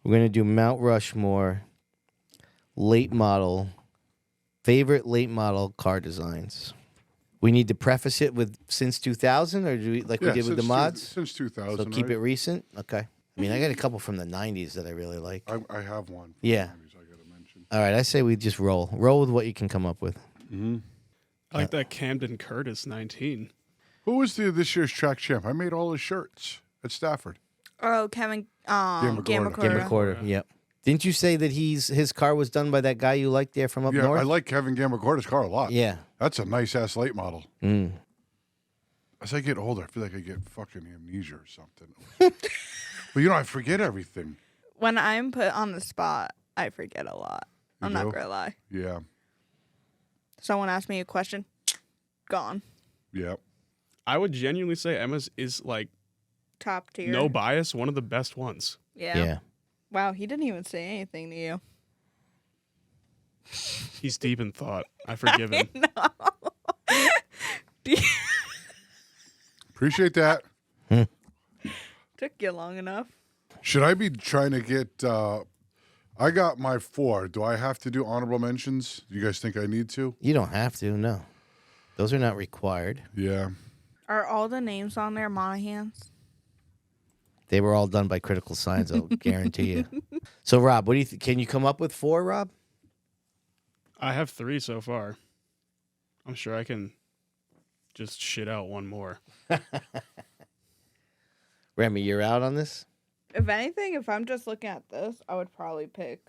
We're going to do Mount Rushmore late model, favorite late model car designs. We need to preface it with since 2000, or do we, like we did with the mods? Since 2000. So keep it recent? Okay. I mean, I got a couple from the 90s that I really like. I have one. Yeah. I got to mention. All right, I say we just roll. Roll with what you can come up with. Mm-hmm. I like that Camden Curtis 19. Who was this year's track champ? I made all his shirts at Stafford. Oh, Kevin Gammacorda. Yep. Didn't you say that his car was done by that guy you liked there from up north? Yeah, I like Kevin Gammacorda's car a lot. Yeah. That's a nice-ass late model. Mm. As I get older, I feel like I get fucking amnesia or something. But, I forget everything. When I'm put on the spot, I forget a lot. I'm not going to lie. Yeah. Someone asked me a question, gone. Yeah. I would genuinely say Emma's is like top tier. No bias, one of the best ones. Yeah. Wow, he didn't even say anything to you. He's deep in thought. I forgive him. No. Appreciate that. Took you long enough. Should I be trying to get... I got my 4. Do I have to do honorable mentions? Do you guys think I need to? You don't have to, no. Those are not required. Yeah. Are all the names on there Monaghan's? They were all done by Critical Science, I'll guarantee you. So, Rob, what do you can you come up with 4, Rob? I have 3 so far. I'm sure I can just shit out one more. Remy, you're out on this? If anything, if I'm just looking at this, I would probably pick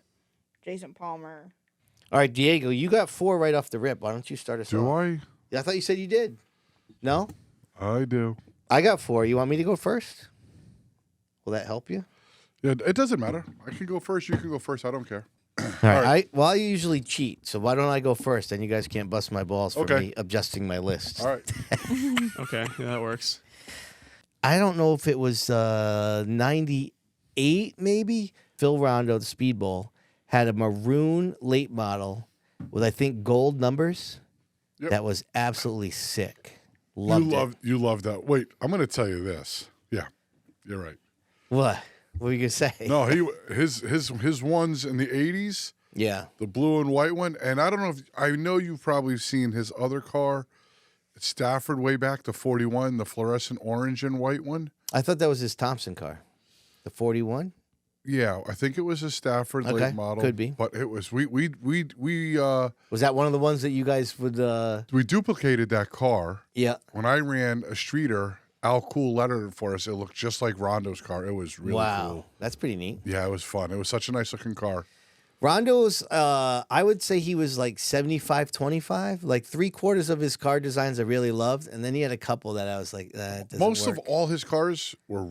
Jason Palmer. All right, Diego, you got 4 right off the rip. Why don't you start us off? Do I? I thought you said you did. No? I do. I got 4. You want me to go first? Will that help you? Yeah, it doesn't matter. I can go first. You can go first. I don't care. All right. I usually cheat, so why don't I go first? Then you guys can't bust my balls for me adjusting my list. All right. Okay, yeah, that works. I don't know if it was 98, maybe. Phil Rondo, the Speedbowl, had a maroon late model with, I think, gold numbers. Yep. That was absolutely sick. Loved You loved that. Wait, I'm going to tell you this. Yeah, you're right. What? What were you going to say? No, his ones in the 80s. Yeah. The blue and white one. And I don't know if I know you've probably seen his other car at Stafford way back, the 41, the fluorescent orange and white one. I thought that was his Thompson car. The 41? Yeah, I think it was a Stafford late model. Could be. But it was we was that one of the ones that you guys would we duplicated that car. Yeah. When I ran a streeter, Al Cool lettered it for us. It looked just like Rondo's car. It was really cool. That's pretty neat. Yeah, it was fun. It was such a nice looking car. Rondo's, I would say he was like 75-25. Like 3/4 of his car designs I really loved, and then he had a couple that I was like, that doesn't Most work. of all his cars were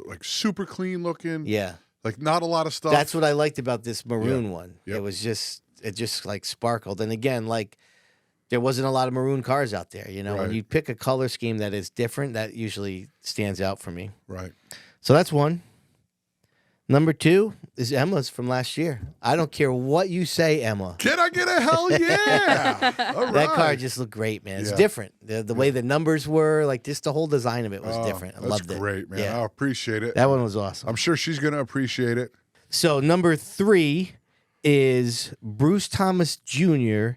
like super clean looking. Yeah. Like not a lot of stuff. That's what I liked about this maroon one. Yep. It just like sparkled. And again, like there wasn't a lot of maroon cars out there. You know, when you pick a color scheme that is different, that usually stands out for me. Right. So that's one. Number 2 is Emma's from last year. I don't care what you say, Emma. Can I get a hell yeah? All right. That car just looked great, man. It's different. The way the numbers were, like just the whole design of it was different. I loved it. That's great, man. Yeah. I appreciate it. That one was awesome. I'm sure she's going to appreciate it. So number 3 is Bruce Thomas Jr.,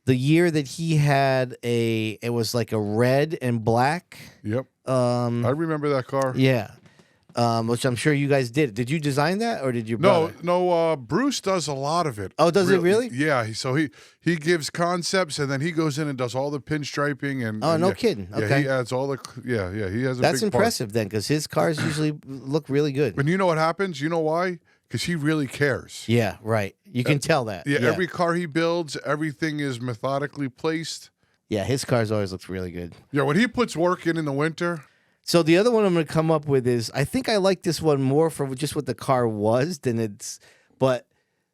the year that he had it was like a red and black. Yep. I remember that car. Yeah. Which I'm sure you guys did. Did you design that, or did your brother? No. Bruce does a lot of it. Oh, does it really? Yeah. So he gives concepts, and then he goes in and does all the pinstriping and. Oh, no kidding. Okay. Yeah, he adds all the. Yeah. He has. That's big impressive then, because his cars usually look really good. And you know what happens? You know why? Because he really cares. Yeah. Right. You can tell that. Yeah. Every car he builds, everything is methodically placed. Yeah. His cars always looks really good. Yeah. When he puts work in the winter. So the other one I'm going to come up with is, I think I like this one more for just what the car was than it's, but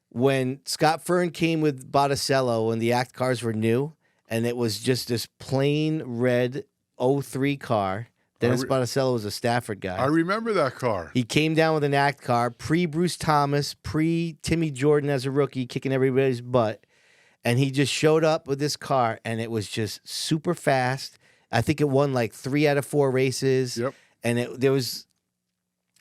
when Scott Fern came with Botticello and the Act cars were new, and it was just this plain red 03 car, Dennis Botticello was a Stafford guy. I remember that car. He came down with an Act car, pre-Bruce Thomas, pre-Timmy Jordan as a rookie, kicking everybody's butt, and he just showed up with this car, and it was just super fast. I think it won like 3 out of 4 races. Yep. And there was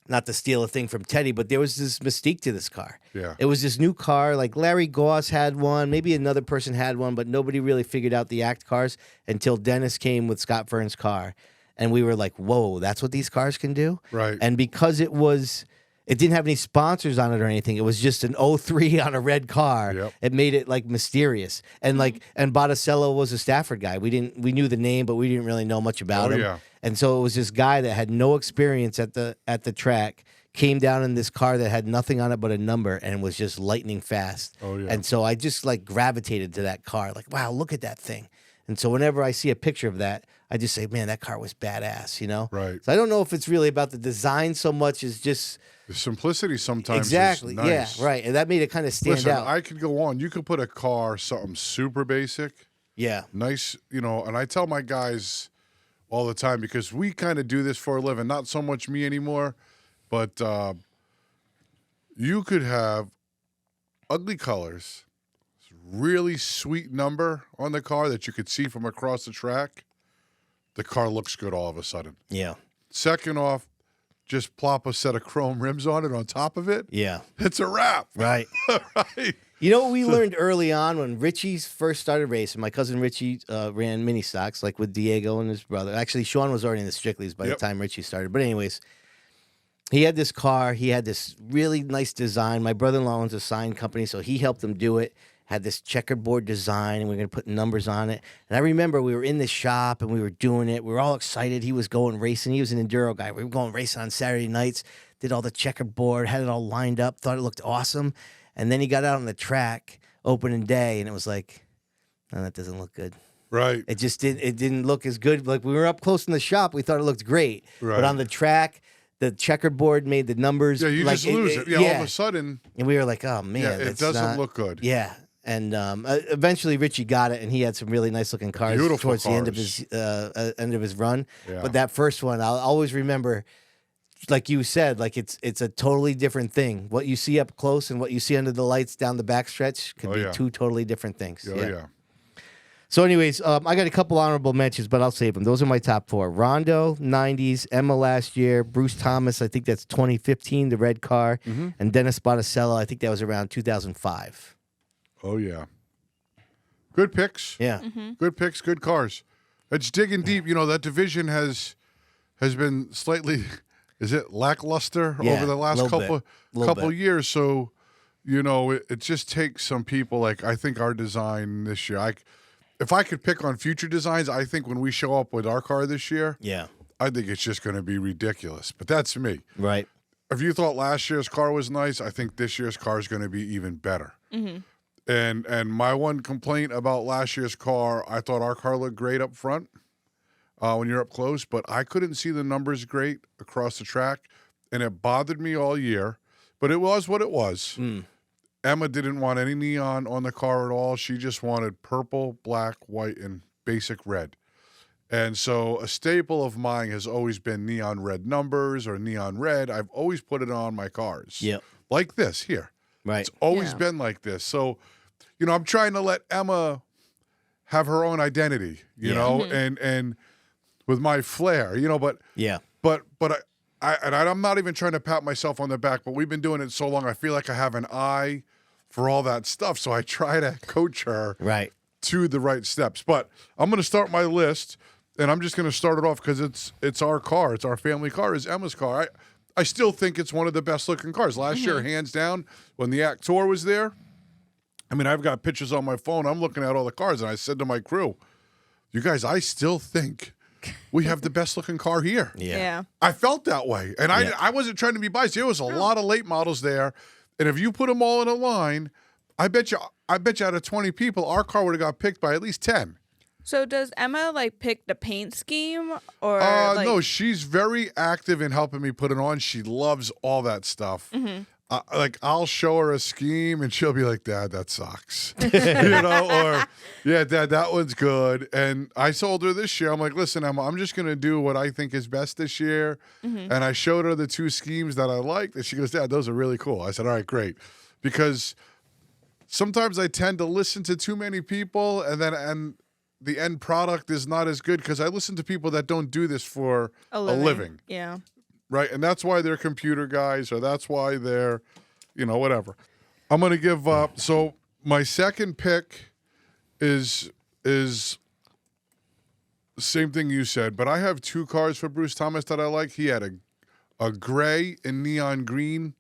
not to steal a thing from Teddy, but there was this mystique to this car. Yeah. It was this new car. Like Larry Goss had one, maybe another person had one, but nobody really figured out the act cars until Dennis came with Scott Fern's car. And we were like, whoa, that's what these cars can do? Right. And because it didn't have any sponsors on it or anything. It was just an 03 on a red car. Yep. It made it like mysterious. And and Botticello was a Stafford guy. We knew the name, but we didn't really know much about him. Yeah. And so it was this guy that had no experience at the track, came down in this car that had nothing on it but a number and was just lightning fast. Oh, yeah. And so I just like gravitated to that car. Like, wow, look at that thing. And so whenever I see a picture of that, I just say, man, that car was badass, you know? Right. So I don't know if it's really about the design so much as just The simplicity sometimes exactly. is nice. Yeah, right. And that made it kind of stand Listen, out. I could go on. You could put a car, something super basic, Yeah. nice, and I tell my guys all the time because we kind of do this for a living. Not so much me anymore, but you could have ugly colors, really sweet number on the car that you could see from across the track. The car looks good all of a sudden. Yeah. Second off, just plop a set of chrome rims on it on top of it. Yeah. It's a wrap. Right. Right. You know what we learned early on when Richie first started racing? My cousin Richie ran mini stocks like with Diego and his brother. Actually, Sean was already in the Strictly's by the time Richie started. But anyways, he had this car. He had this really nice design. My brother-in-law owns a sign company, so he helped him do it. Had this checkerboard design, and we were going to put numbers on it. And I remember we were in the shop, and we were doing it. We were all excited. He was going racing. He was an enduro guy. We were going racing on Saturday nights, did all the checkerboard, had it all lined up, thought it looked awesome. And then he got out on the track opening day, and it was like, no, that doesn't look good. Right. It just didn't look as good. Like we were up close in the shop, we thought it looked great. Right. But on the track, the checkerboard made the numbers. Yeah, you like, just lose it. Yeah, all of a sudden. And we were like, oh, man. Yeah, it that's doesn't not- look good. Yeah. And eventually Richie got it, and he had some really nice looking cars Beautiful towards the end of cars. his run. Yeah. But that first one, I'll always remember, like you said, like it's a totally different thing. What you see up close and what you see under the lights down the backstretch could be two totally different things. Oh, yeah. So, anyways, I got a couple honorable mentions, but I'll save them. Those are my top four. Rondo, 90s. Emma last year. Bruce Thomas, I think that's 2015, the red car. Mm-hmm. And Dennis Botticello, I think that was around 2005. Oh, yeah. Good picks. Yeah. Good picks, good cars. It's digging deep. That division has been slightly, is it lackluster Yeah, over the last little bit. years? So, it just takes some people. Like, I think our design this year, if I could pick on future designs, I think when we show up with our car this year, Yeah. I think it's just going to be ridiculous. But that's me. Right. If you thought last year's car was nice, I think this year's car is going to be even better. Mm-hmm. And my one complaint about last year's car, I thought our car looked great up front when you're up close, but I couldn't see the numbers great across the track, and it bothered me all year. But it was what it was. Emma didn't want any neon on the car at all. She just wanted purple, black, white, and basic red. And so a staple of mine has always been neon red numbers or neon red. I've always put it on my cars. Yep. Like this here. Right. It's always Yeah. been like this. So, I'm trying to let Emma have her own identity, you know, and with my flair, but Yeah. but I'm not even trying to pat myself on the back, but we've been doing it so long, I feel like I have an eye for all that stuff. So I try to coach her Right. to the right steps. But I'm going to start my list, and I'm just going to start it off because it's our car. It's our family car. It's Emma's car. I still think it's one of the best looking cars. Last year, hands down, when the Act Tour was there, I mean, I've got pictures on my phone. I'm looking at all the cars, and I said to my crew, you guys, I still think we have the best looking car here. Yeah. I felt that way. And Yeah. I wasn't trying to be biased. There was a lot of late models there. And if you put them all in a line, I bet you out of 20 people, our car would have got picked by at least 10. So does Emma pick the paint scheme or No, she's very active in helping me put it on. She loves all that stuff. I'll show her a scheme and she'll be like, Dad, that sucks. Or yeah, Dad, that one's good. And I told her this year, I'm like, listen, Emma, I'm just going to do what I think is best this year. And I showed her the two schemes that I liked. And she goes, Dad, those are really cool. I said, all right, great. Because sometimes I tend to listen to too many people and the end product is not as good because I listen to people that don't do this for a living. Yeah. right? And that's why they're computer guys, or that's why they're, whatever. I'm going to give up. So my second pick is the same thing you said, but I have 2 cars for Bruce Thomas that I like. He had a gray and neon green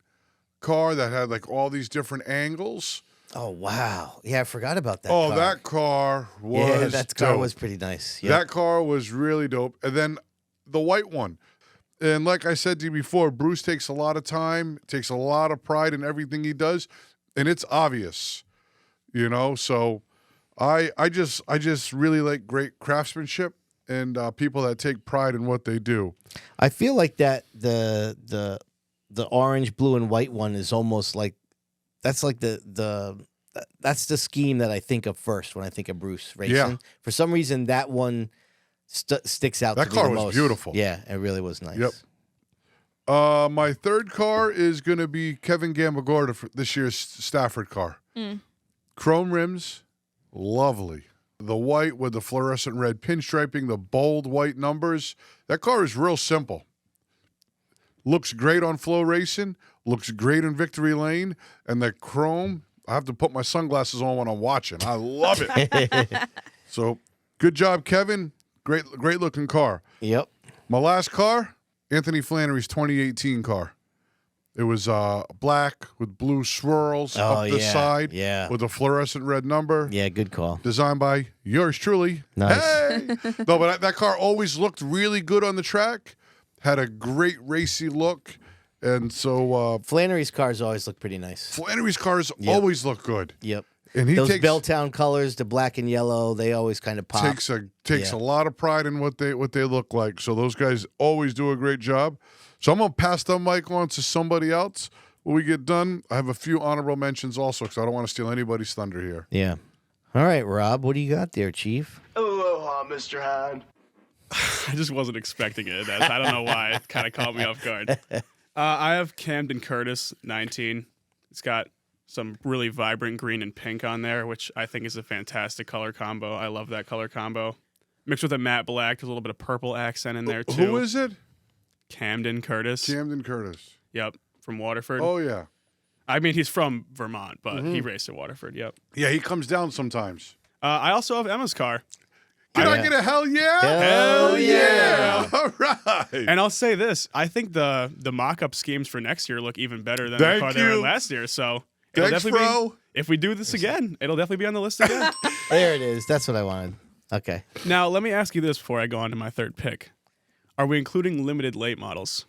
car that had like all these different angles. Oh wow! Yeah, I forgot about that. Oh, car. that car was that car dope. was pretty nice. Yep. That car was really dope. And then the white one. And like I said to you before, Bruce takes a lot of time, takes a lot of pride in everything he does, and it's obvious, So I just really like great craftsmanship and people that take pride in what they do. I feel like that the orange, blue, and white one is almost like that's like that's the scheme that I think of first when I think of Bruce racing. Yeah. For some reason, that one sticks out. That to me car the was most. beautiful. Yeah, it really was nice. Yep. My third car is going to be Kevin Gambagorda for this year's Stafford car. Chrome rims, lovely. The white with the fluorescent red pinstriping, the bold white numbers. That car is real simple. Looks great on Flow Racing, looks great in Victory Lane, and the chrome, I have to put my sunglasses on when I'm watching. I love it. So, good job, Kevin. Great looking car. Yep. My last car, Anthony Flannery's 2018 car. It was black with blue swirls up the side with a fluorescent red number. Yeah, good call. Designed by yours truly. Nice. Hey! No, but that car always looked really good on the track. Had a great racy look. And so Flannery's cars always look pretty nice. Flannery's cars always look good. Yep. And he Those takes Belltown colors, the black and yellow, they always kind of pop. takes a lot of pride in what they look like. So those guys always do a great job. So I'm gonna pass the mic on to somebody else. When we get done, I have a few honorable mentions also because I don't want to steal anybody's thunder here. Yeah. All right, Rob, what do you got there, Chief? Aloha, Mr. Hand. I just wasn't expecting it. I don't know why. It kind of caught me off guard. I have Camden Curtis 19. It's got some really vibrant green and pink on there, which I think is a fantastic color combo. I love that color combo. Mixed with a matte black, there's a little bit of purple accent in there too. Who is it? Camden Curtis. Camden Curtis. Yep, from Waterford. Oh yeah. I mean, he's from Vermont, but he raced at Waterford. Yep. Yeah, he comes down sometimes. I also have Emma's car. Can I get a hell yeah? Hell yeah! All right. And I'll say this: I think the mock-up schemes for next year look even better than Thank the car they were you. last year. So it'll Thanks, definitely bro. be, if we do this again, it'll definitely be on the list again. There it is. That's what I wanted. Okay. Now, let me ask you this before I go on to my third pick: are we including limited late models?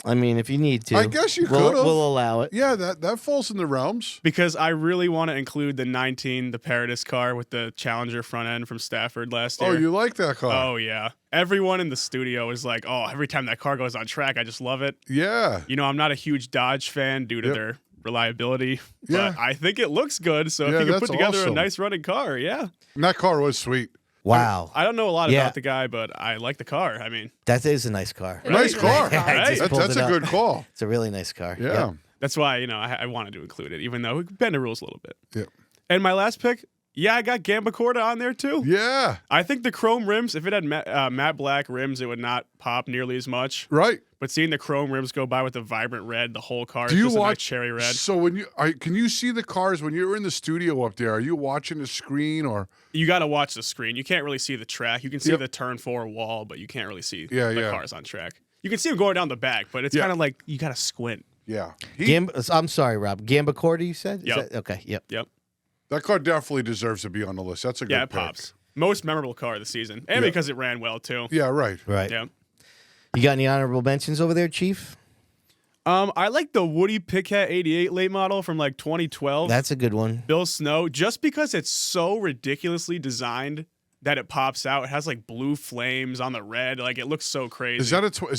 I mean, if you need to. I guess you we'll, could've. We'll allow it. Yeah, that falls in the realms. Because I really want to include the 19, the Paradis car with the Challenger front end from Stafford last year. Oh, you like that car? Oh, yeah. Everyone in the studio is like, oh, every time that car goes on track, I just love it. Yeah. You know, I'm not a huge Dodge fan due to their reliability, Yeah. but I think it looks good. So Yeah, if you can that's put together awesome. a nice running car, yeah. And that car was sweet. Wow. I don't know a lot Yeah. about the guy, but I like the car. I mean, That is a nice car. It Nice is a car. nice car. I just Right. pulled That's it a up. good call. It's a really nice car. Yeah. Yep. that's why, I wanted to include it, even though we bend the rules a little bit. Yeah. And my last pick, yeah, I got Gambacorda on there too. Yeah. I think the chrome rims, if it had matte black rims, it would not pop nearly as much. Right. But seeing the chrome rims go by with the vibrant red, the whole car Do is you just a nice watch cherry red. So when can you see the cars when you're in the studio up there? Are you watching the screen or? You got to watch the screen. You can't really see the track. You can see Yep. the turn 4 wall, but you can't really see Yeah, the yeah. cars on track. You can see them going down the back, but it's Yeah. kind of like you got to squint. Yeah. I'm sorry, Rob. Gambacorda, you said? Is Yep. that- okay. Yep. Yep. That car definitely deserves to be on the list. That's a good Yeah, it pick. pops. Most memorable car of the season, and Yeah. because it ran well too. Yeah. Right. Right. Yeah. You got any honorable mentions over there, Chief? I like the Woody Pitcat 88 late model from like 2012. That's a good one. Bill Snow, just because it's so ridiculously designed that it pops out. It has like blue flames on the red. Like it looks so crazy. Is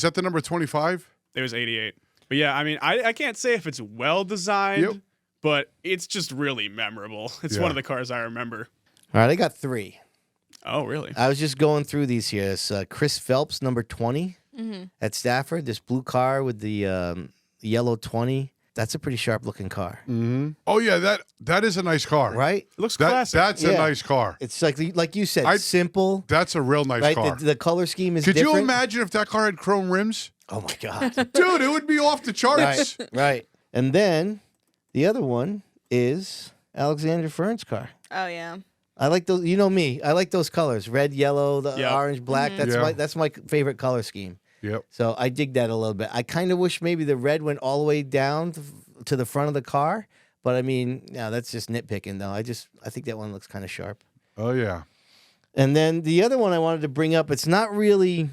that the number 25? It was 88. But yeah, I mean, I can't say if it's well designed, Yep. but it's just really memorable. It's Yeah. one of the cars I remember. All right, I got 3. Oh, really? I was just going through these here. It's Chris Phelps, number 20 at Stafford. This blue car with the yellow 20. That's a pretty sharp looking car, Mm-hmm. Oh yeah, that is a nice car. right? It looks That classic. that's a Yeah. nice car. It's like you said, simple. That's a real nice Right, car. the color scheme is Could different. you imagine if that car had chrome rims? Oh my God. Dude, it would be off the charts. Right. And then the other one is Alexander Fern's car. Oh yeah. I like those. You know me. I like those colors: red, yellow, the Yep. orange, black. That's Yeah. that's my favorite color scheme. Yep. So I dig that a little bit. I kind of wish maybe the red went all the way down to the front of the car, but I mean, no, that's just nitpicking though. I think that one looks kind of sharp. Oh, yeah. And then the other one I wanted to bring up, it's not really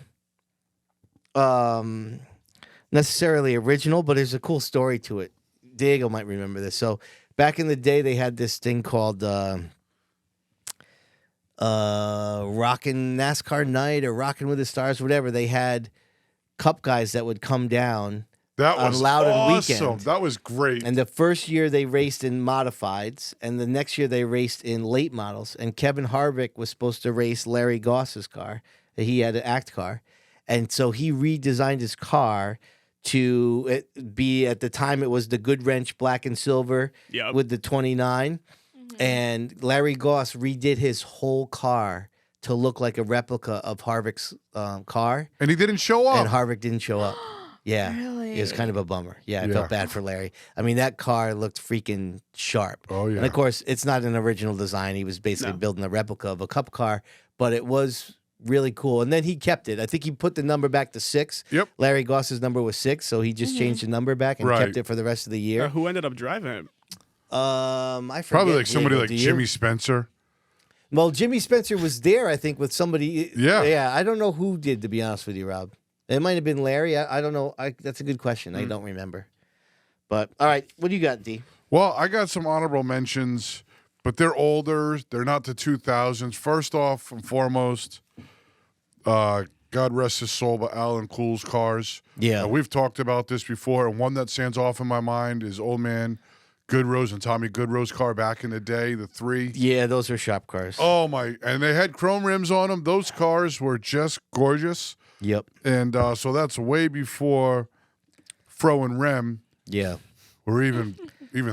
necessarily original, but there's a cool story to it. Diego might remember this. So back in the day, they had this thing called Rockin' NASCAR Night or Rockin' with the Stars, whatever. They had Cup guys that would come down That on was Loudon awesome. weekend. That was great. And the first year they raced in modifieds, and the next year they raced in late models. And Kevin Harvick was supposed to race Larry Goss's car. He had an ACT car. And so he redesigned his car to be, at the time, it was the Good Wrench black and silver Yep. with the 29. And Larry Goss redid his whole car to look like a replica of Harvick's car. And he didn't show up. And Harvick didn't show up. Yeah. Really? It was kind of a bummer. Yeah, I Yeah. felt bad for Larry. I mean, that car looked freaking sharp. Oh, yeah. And of course, it's not an original design. He was basically No. building a replica of a Cup car, but it was really cool. And then he kept it. I think he put the number back to 6. Yep. Larry Goss's number was 6, so he just changed the number back and Right. kept it for the rest of the year. Who ended up driving it? I forget. Probably like somebody Diego, like do you? Jimmy Spencer. Well, Jimmy Spencer was there, I think, with somebody. Yeah. Yeah. I don't know who did, to be honest with you, Rob. It might have been Larry. I don't know. That's a good question. I don't remember. But, all right. What do you got, D? Well, I got some honorable mentions, but they're older. They're not the 2000s. First off and foremost, God rest his soul, but Alan Cool's cars. Yeah. We've talked about this before, and one that stands off in my mind is old man Goodrose and Tommy Goodrose's car back in the day, the 3. Yeah, those are sharp cars. Oh, my. And they had chrome rims on them. Those cars were just gorgeous. Yep. And so that's way before Fro and Rem Yeah. were even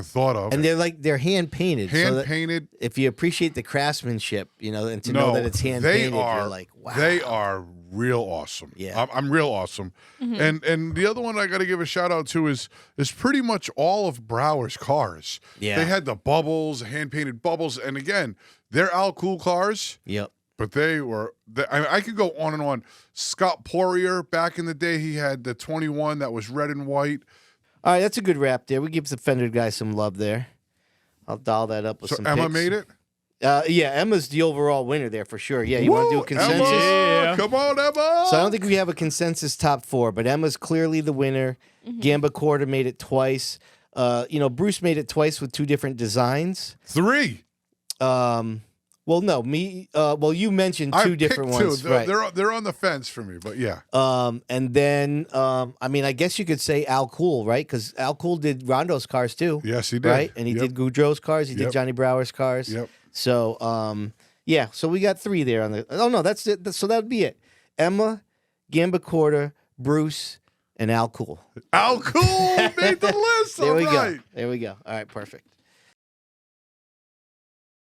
thought of. And they're hand painted. Hand painted. If you appreciate the craftsmanship, and to know that it's hand painted, you're like, wow. They are real awesome. Yeah. I'm real awesome. And the other one I got to give a shout out to is pretty much all of Brower's cars. Yeah. They had the bubbles, hand painted bubbles, and again, they're Al Cool cars. Yep. But I could go on and on. Scott Poirier, back in the day, he had the 21 that was red and white. All right, that's a good wrap there. We give the Fender guy some love there. I'll dial that up with So some Emma picks. made it? Yeah, Emma's the overall winner there for sure. Yeah, you want to do a Woo, consensus? Emma! Yeah. Come on, Emma! So I don't think we have a consensus top 4, but Emma's clearly the winner. Gamba Quarter made it twice. Bruce made it twice with 2 different designs. 3. Well, no, me. Well, you mentioned 2 different picked 2. ones, right? They're on the fence for me, but yeah. And then, I mean, I guess you could say Al Cool, right? Because Al Cool did Rondo's cars too. Yes, he did. Right, and he Yep. did Goudreau's cars. He did Yep. Johnny Brower's cars. Yep. So, yeah. So we got 3 there on the. Oh no, that's it. So that'd be it. Emma, Gamba Quarter, Bruce, and Al Cool. Al Cool made the list. There All we right. go. There we go. All right, perfect.